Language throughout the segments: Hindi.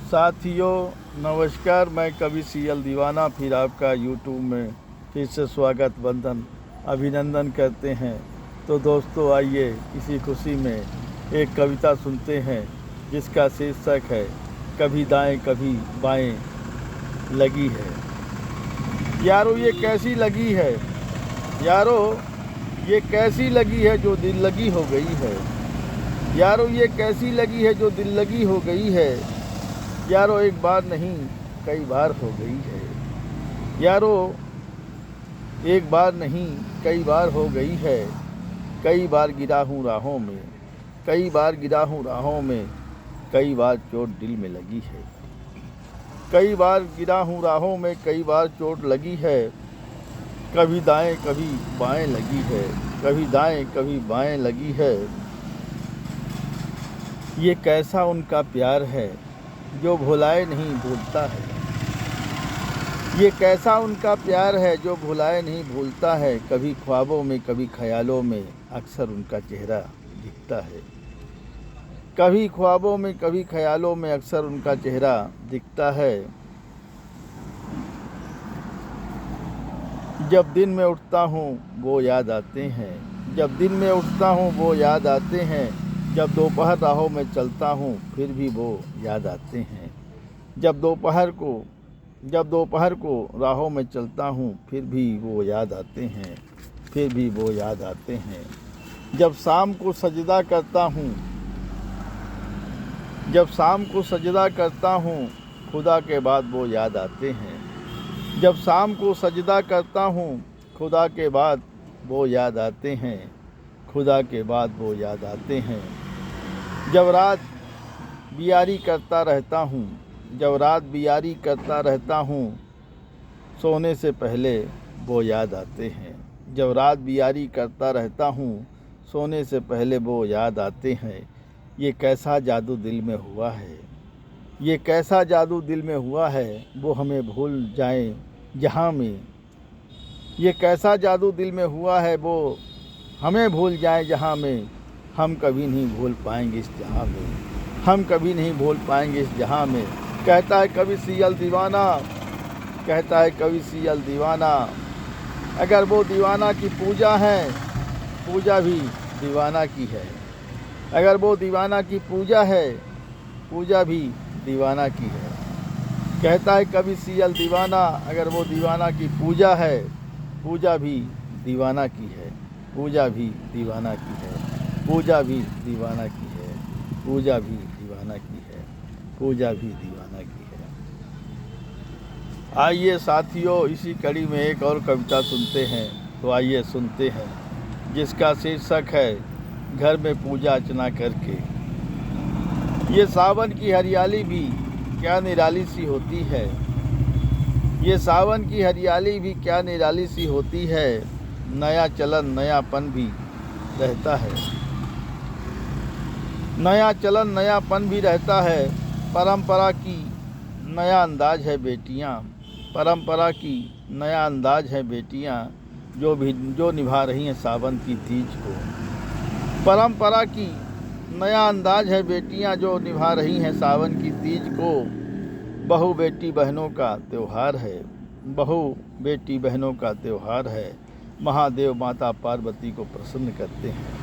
साथियों नमस्कार, मैं कवि सीएल दीवाना फिर आपका यूट्यूब में फिर से स्वागत वंदन अभिनंदन करते हैं। तो दोस्तों आइए इसी खुशी में एक कविता सुनते हैं जिसका शीर्षक है कभी दाएं कभी बाएं लगी है। यारो ये कैसी लगी है, यारो ये कैसी लगी है जो दिल लगी हो गई है। यारो ये कैसी लगी है जो दिल लगी हो गई है। यारो एक बार नहीं कई बार हो गई है। यारो एक बार नहीं कई बार हो गई है। कई बार गिरा हूँ राहों में, कई बार गिरा हूँ राहों में। कई बार चोट दिल में लगी है। कई बार गिरा हूँ राहों में, कई बार चोट लगी है। कभी दाएं कभी बाएं लगी है, कभी दाएं कभी बाएं लगी है। ये कैसा उनका प्यार है जो भुलाए नहीं भूलता है। ये कैसा उनका प्यार है जो भुलाए नहीं भूलता है। कभी ख्वाबों में कभी ख्यालों में अक्सर उनका चेहरा दिखता है। कभी ख्वाबों में कभी ख्यालों में अक्सर उनका चेहरा दिखता है। जब दिन में उठता हूँ वो याद आते हैं, जब दिन में उठता हूँ वो याद आते हैं। जब दोपहर राहों में चलता हूँ फिर भी वो याद आते हैं। जब दोपहर को राहों में चलता हूँ फिर भी वो याद आते हैं, फिर भी वो याद आते हैं। जब शाम को सजदा करता हूँ, जब शाम को सजदा करता हूँ खुदा के बाद वो याद आते हैं। जब शाम को सजदा करता हूँ खुदा के बाद वो याद आते हैं, खुदा के बाद वो याद आते हैं। जब रात बियारी करता रहता हूँ, जब रात बियारी करता रहता हूँ सोने से पहले वो याद आते हैं। जब रात बियारी करता रहता हूँ सोने से पहले वो याद आते हैं। ये कैसा जादू दिल में हुआ है, ये कैसा जादू दिल में हुआ है वो हमें भूल जाएं जहाँ में। ये कैसा जादू दिल में हुआ है वो हमें भूल जाएं जहाँ में। हम कभी नहीं भूल पाएंगे इस जहाँ में, हम कभी नहीं भूल पाएंगे इस जहाँ में। कहता है कवि सीएल दीवाना, कहता है कवि सीएल दीवाना। अगर वो दीवाना की पूजा है, पूजा भी दीवाना की है। अगर वो दीवाना की पूजा है, पूजा भी दीवाना की है। कहता है कवि सीएल दीवाना, अगर वो दीवाना की पूजा है, पूजा भी दीवाना की है, पूजा भी दीवाना की है, पूजा भी दीवाना की है, पूजा भी दीवाना की है, पूजा भी दीवाना की है। आइए साथियों इसी कड़ी में एक और कविता सुनते हैं। तो आइए सुनते हैं जिसका शीर्षक है घर में पूजा अर्चना करके। ये सावन की हरियाली भी क्या निराली सी होती है। ये सावन की हरियाली भी क्या निराली सी होती है। नया चलन नयापन भी रहता है, नया चलन नयापन भी रहता है। परंपरा की नया अंदाज है बेटियां, परंपरा की नया अंदाज है बेटियां जो निभा रही हैं सावन की तीज को। परंपरा की नया अंदाज है बेटियां जो निभा रही हैं सावन की तीज को। बहू बेटी बहनों का त्यौहार है, बहू बेटी बहनों का त्यौहार है। महादेव माता पार्वती को प्रसन्न करते हैं,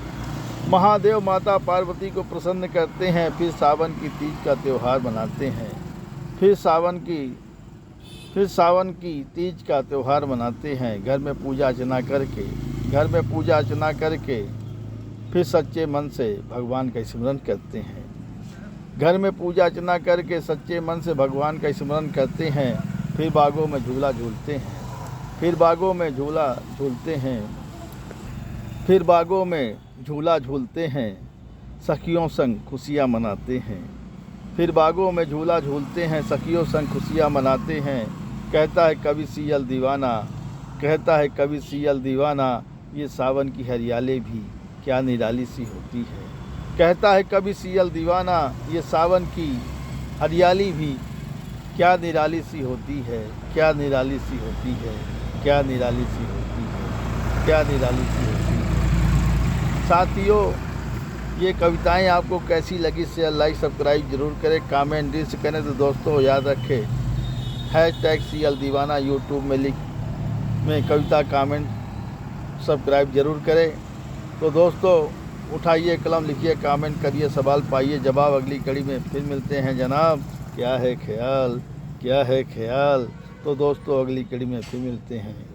महादेव माता पार्वती को प्रसन्न करते हैं। फिर सावन की तीज का त्यौहार मनाते हैं, फिर सावन की तीज का त्यौहार मनाते हैं। घर में पूजा अर्चना करके, घर में पूजा अर्चना करके फिर सच्चे मन से भगवान का स्मरण करते हैं। घर में पूजा अर्चना करके सच्चे मन से भगवान का स्मरण करते हैं। फिर बागों में झूला झूलते हैं, फिर बागों में झूला झूलते हैं, फिर बागों में झूला झूलते हैं। सखियों संग खुशियाँ मनाते हैं, फिर बागों में झूला झूलते हैं। सखियों संग खुशियाँ मनाते हैं। कहता है कवि सीएल दीवाना, कहता है कवि सीएल दीवाना। ये सावन की हरियाली भी क्या निराली सी होती है। कहता है कवि सीएल दीवाना, ये सावन की हरियाली भी क्या निराली सी होती है, क्या निराली सी होती है, क्या निराली सी होती है, क्या निराली सी होती है। साथियों ये कविताएं आपको कैसी लगी शेयर लाइक सब्सक्राइब जरूर करें, कमेंट डिस करें। तो दोस्तों याद रखें #CL दीवाना यूट्यूब में कविता कमेंट सब्सक्राइब जरूर करें। तो दोस्तों उठाइए कलम, लिखिए, कमेंट करिए, सवाल पाइए जवाब अगली कड़ी में फिर मिलते हैं जनाब। क्या है ख्याल, क्या है ख्याल। तो दोस्तों अगली कड़ी में फिर मिलते हैं।